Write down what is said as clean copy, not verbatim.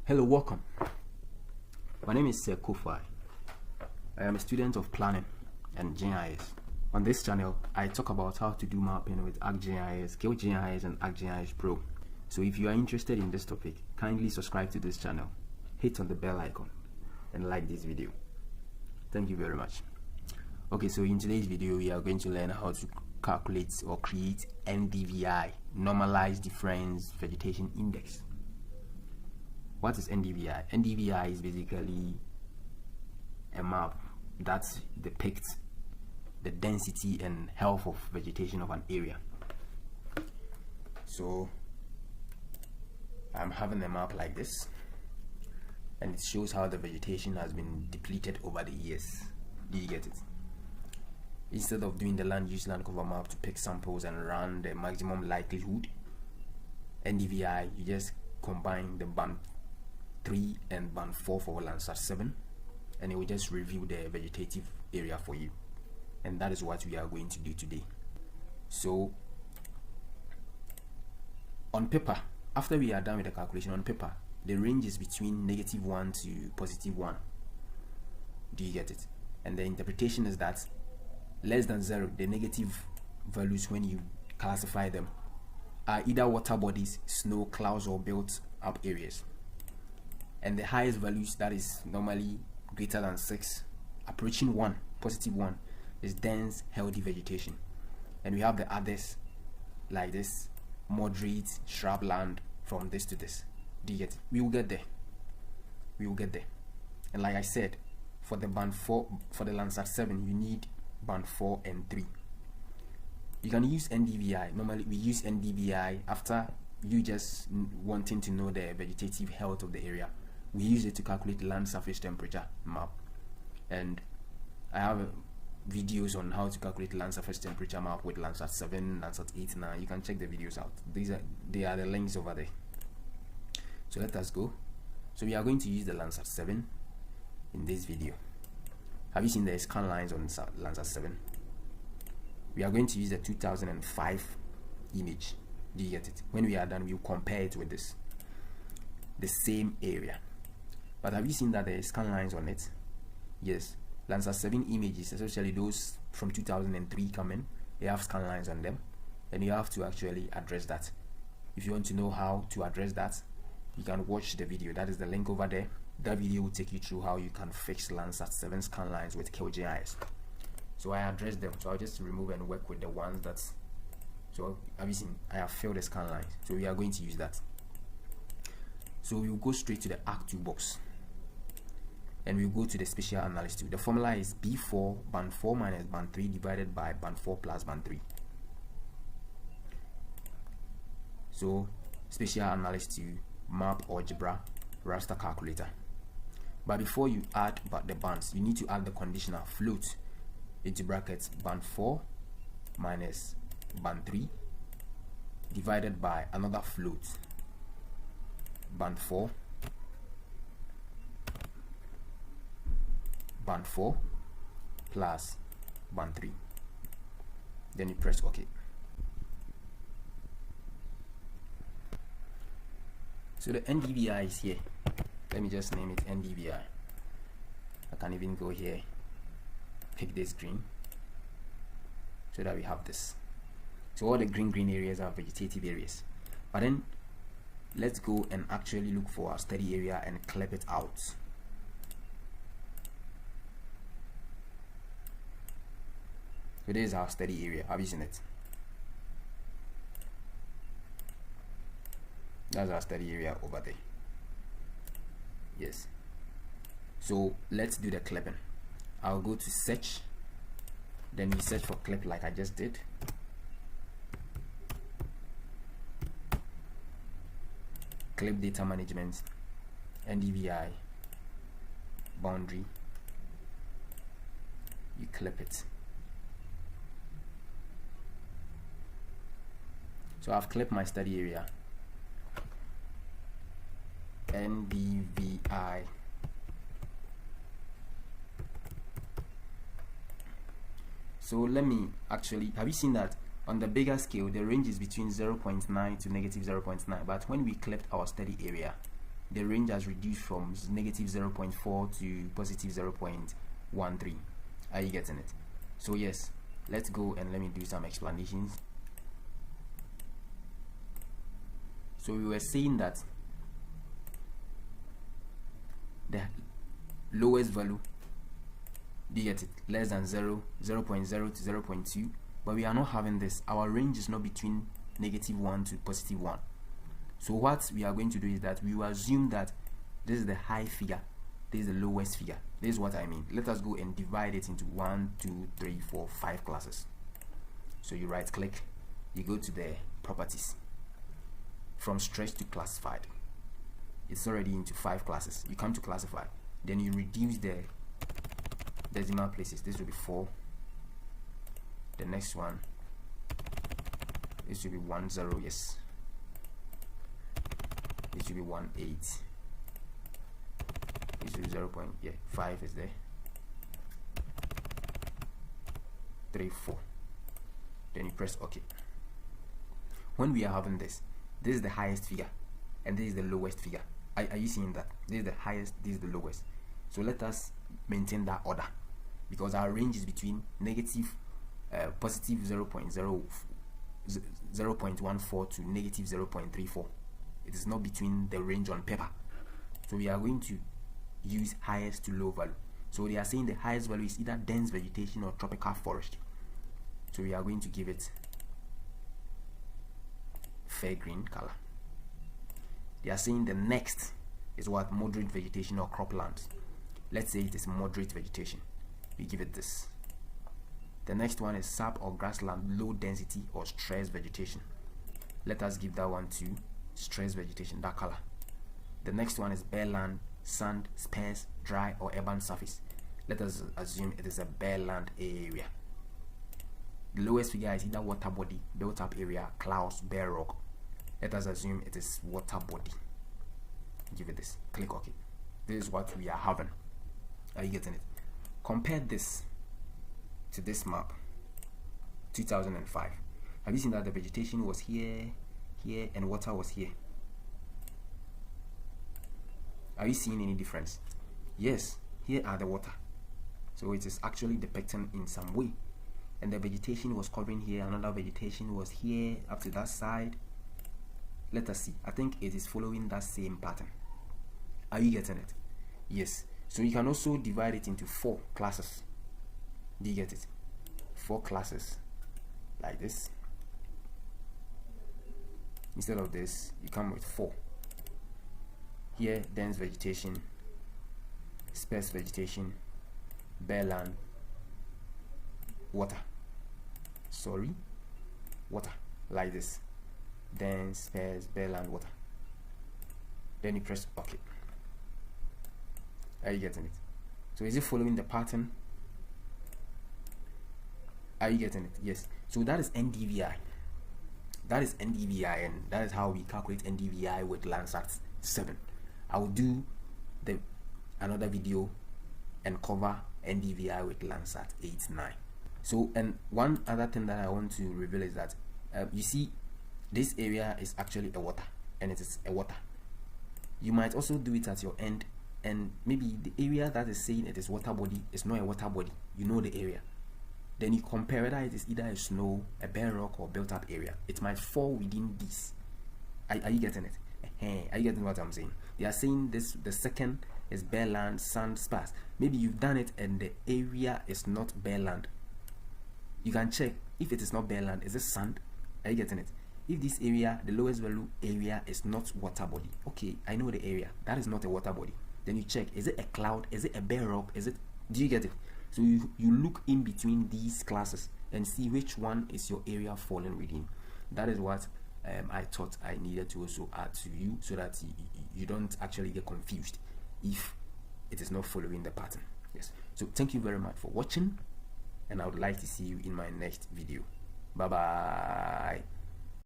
Hello, welcome. My name is Kofi. I am a student of planning and GIS. On this channel, I talk about how to do mapping with ArcGIS, QGIS, and ArcGIS Pro. So if you are interested in this topic, kindly subscribe to this channel, hit on the bell icon, and like this video. Thank you very much. Okay, so in today's video, we are going to learn how to calculate or create NDVI, Normalized Difference Vegetation Index. What is NDVI? NDVI is basically a map that depicts the density and health of vegetation of an area. So I'm having a map like this, and it shows how the vegetation has been depleted over the years. Do you get it? Instead of doing the land use land cover map to pick samples and run the maximum likelihood, NDVI, you just combine the band 3 and band 4 for Landsat 7, and it will just review the vegetative area for you. And that is what we are going to do today. So on paper, after we are done with the calculation, on paper the range is between -1 to +1. Do you get it? And the interpretation is that less than 0, the negative values when you classify them, are either water bodies, snow, clouds, or built up areas. And the highest values, that is normally greater than 6, approaching 1, +1, is dense, healthy vegetation. And we have the others like this, moderate shrubland, from this to this. Do you get it? We will get there. We will get there. And like I said, for the band 4, for the Landsat 7, you need band 4 and 3. You can use NDVI. Normally we use NDVI after you just wanting to know the vegetative health of the area. We use it to calculate land surface temperature map, and I have videos on how to calculate land surface temperature map with Landsat 7, Landsat 8 now. You can check the videos out. They are the links over there. So let us go. So we are going to use the Landsat 7 in this video. Have you seen the scan lines on Landsat 7? We are going to use the 2005 image. Do you get it? When we are done, we will compare it with this, the same area. But have you seen that there are scan lines on it? Yes. Landsat 7 images, especially those from 2003 come in, they have scan lines on them, and you have to actually address that. If you want to know how to address that, you can watch the video. That is the link over there. That video will take you through how you can fix Landsat 7 scan lines with QGIS. So I address them. So I'll just remove and work with the ones that. So have you seen? I have filled the scan lines. So we are going to use that. So we will go straight to the Arc toolbox, and we'll go to the Spatial Analyst tool. The formula is B4 band 4 minus band 3 divided by band 4 plus band 3. So Spatial Analyst tool, map, Algebra, Raster calculator. But before you add the bands, you need to add the conditional float into brackets band 4 minus band 3 divided by another float band 4 plus band 3. Then you press OK. So the NDVI is here. Let me just name it NDVI. I can even go here, pick this green, so that we have this. So all the green areas are vegetative areas. But then let's go and actually look for our study area and clip it out. So this is our study area. Have you seen it? That's our study area over there. Yes. So let's do the clipping. I'll go to search, then you search for clip like I just did. Clip data management, NDVI, boundary. You clip it. So I've clipped my study area. NDVI. So let me actually, have you seen that on the bigger scale the range is between 0.9 to -0.9, but when we clipped our study area, the range has reduced from negative 0.4 to positive 0.13. Are you getting it? So yes, let's go and let me do some explanations. So we were saying that the lowest value, do you get it, less than 0, 0.0 to 0.2, but we are not having this. Our range is not between negative 1 to positive 1. So what we are going to do is that we will assume that this is the high figure, this is the lowest figure. This is what I mean. Let us go and divide it into 1, 2, 3, 4, 5 classes. So you right click, you go to the properties, from stretched to classified. It's already into 5 classes. You come to classify, then you reduce the decimal places. This will be 4. The next one, this will be 1, 0, yes. This will be 1, 8. This will be 0.5 is there. 3, 4. Then you press OK. When we are having this is the highest figure and this is the lowest figure. Are you seeing that? This is the highest, this is the lowest. So let us maintain that order, because our range is between positive 0.14 to negative 0.34. It is not between the range on paper. So we are going to use highest to low value. So they are saying the highest value is either dense vegetation or tropical forest. So we are going to give it fair green color. They are saying the next is what, moderate vegetation or croplands. Let's say it is moderate vegetation, we give it this. The next one is sap or grassland, low density or stress vegetation. Let us give that one to stress vegetation, that color. The next one is bare land, sand, sparse, dry or urban surface. Let us assume it is a bare land area. The lowest figure is either water body, built up area, clouds, bare rock. Let us assume it is water body. Give it this. Click OK. This is what we are having. Are you getting it? Compare this to this map, 2005. Have you seen that the vegetation was here, here, and water was here? Are you seeing any difference? Yes, here are the water. So it is actually depicting in some way. And the vegetation was covering here, another vegetation was here up to that side. Let us see. I think it is following that same pattern. Are you getting it? Yes. So you can also divide it into 4 classes. Do you get it? 4 classes like this. Instead of this, you come with 4. Here, dense vegetation, sparse vegetation, bare land, water. Water, like this. Dense, sparse, bare land, water. Then you press OK. Are you getting it? So is it following the pattern? Are you getting it? Yes. So that is NDVI. That is NDVI, and that is how we calculate NDVI with Landsat 7. I will do another video and cover NDVI with Landsat 8, 9. So, and one other thing that I want to reveal is that you see this area is actually a water, and it is a water. You might also do it at your end, and maybe the area that is saying it is water body is not a water body. You know the area. Then you compare whether it is either a snow, a bare rock, or built up area. It might fall within this. Are you getting it? Are you getting what I'm saying? They are saying this, the second is bare land, sand, sparse. Maybe you've done it and the area is not bare land. You can check if it is not bare land, is it sand? Are you getting it? If this area, the lowest value area, is not water body, okay, I know the area, that is not a water body. Then you check, is it a cloud, is it a bare rock, is it, do you get it? So you look in between these classes and see which one is your area falling within. That is what I thought I needed to also add to you, so that you don't actually get confused if it is not following the pattern. Yes. So thank you very much for watching, and I would like to see you in my next video. Bye bye.